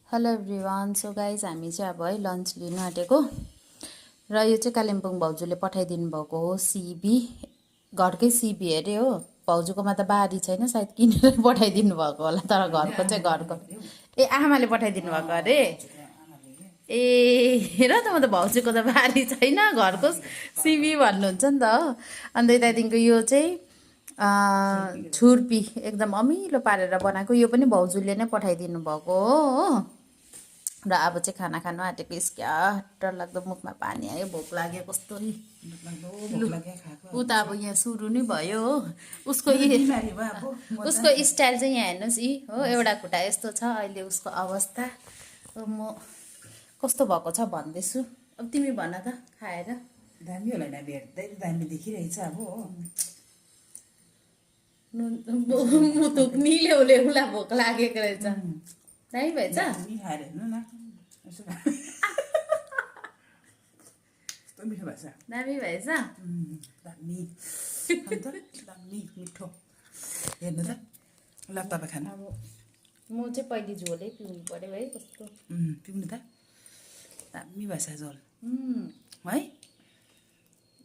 Hello everyone. So guys हामी चाहिँ अब है लन्च लिन आँटेको र यो चाहिँ कालिम्पोङ भाउजूले पठाइदिनु भएको हो सिबी। घरकै सिबी अरे हो। भाउजूकोमा त बारी छैन, सायद किनेर पठाइदिनु भएको होला, तर घरको चाहिँ घरको। ए आमाले पठाइदिनु भएको अरे। ए र त म त भाउजूको त बारी छैन, घरको सिबी भन्नुहुन्छ नि त हो। अन्त त्यहाँदेखिको यो चाहिँ छुर्पी एकदम अमिलो पारेर बनाएको, यो पनि भाउजूले नै पठाइदिनु भएको हो। र अब चाहिँ खाना खानु आँटेको। क्या डरलाग्दो मुखमा पानी आयो, भोक लाग्यो कस्तो। ऊ त अब यहाँ सुरु नै भयो हो। उसको उसको स्टाइल चाहिँ यहाँ हेर्नुहोस् यी हो, एउटा खुट्टा यस्तो छ अहिले उसको अवस्था। म कस्तो भएको छ भन्दैछु। अब तिमी भन त खाएर। दामी होला नि, भेट्दै दामी देखिरहेछ अब हो। मुतुक निल्याउले उसलाई भोक लागेको रहेछ। दामी भएछ खाएर हेर्नु न, कस्तो मिठो भएछ। दामी भएछ। दामी अन्त दामी मिठो। हेर्नु त ल तपाईँ खानु। अब म चाहिँ पहिले झोलै पिउनु पर्यो है। कस्तो पिउनु त दामी भएछ झोल है।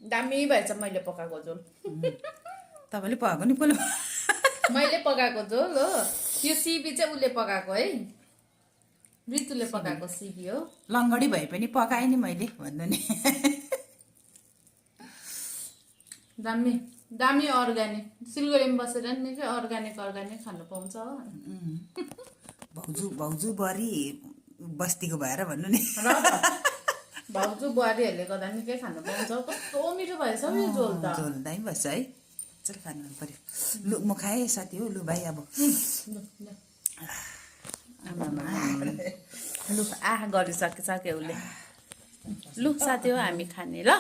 दामी भएछ मैले पकाएको झोल। तपाईँले पकाएको नि कसले? मैले पकाएको झोल हो यो। सिबी चाहिँ उसले पकाएको है, ऋतुले पकाएको सिबी हो। लङ्गडी भए पनि पकाएँ नि मैले भन्नु नि। दामी दामी अर्ग्यानिक। सिलगढीमा बसेर निकै अर्ग्यानिक खानु पाउँछ हो। भाउजू बरी बस्तीको भएर भन्नु नि। भाउजू बुहारीहरूले गर्दा निकै खानु पाउँछ। कस्तो मिठो भएछ यो झोल त। झोल दामी बस्छ है। चल खानु मन पर्यो। लु म खाएँ साथी हो। लु भाइ अब लु गरिसके उसले। लु साथी हो हामी खाने ल।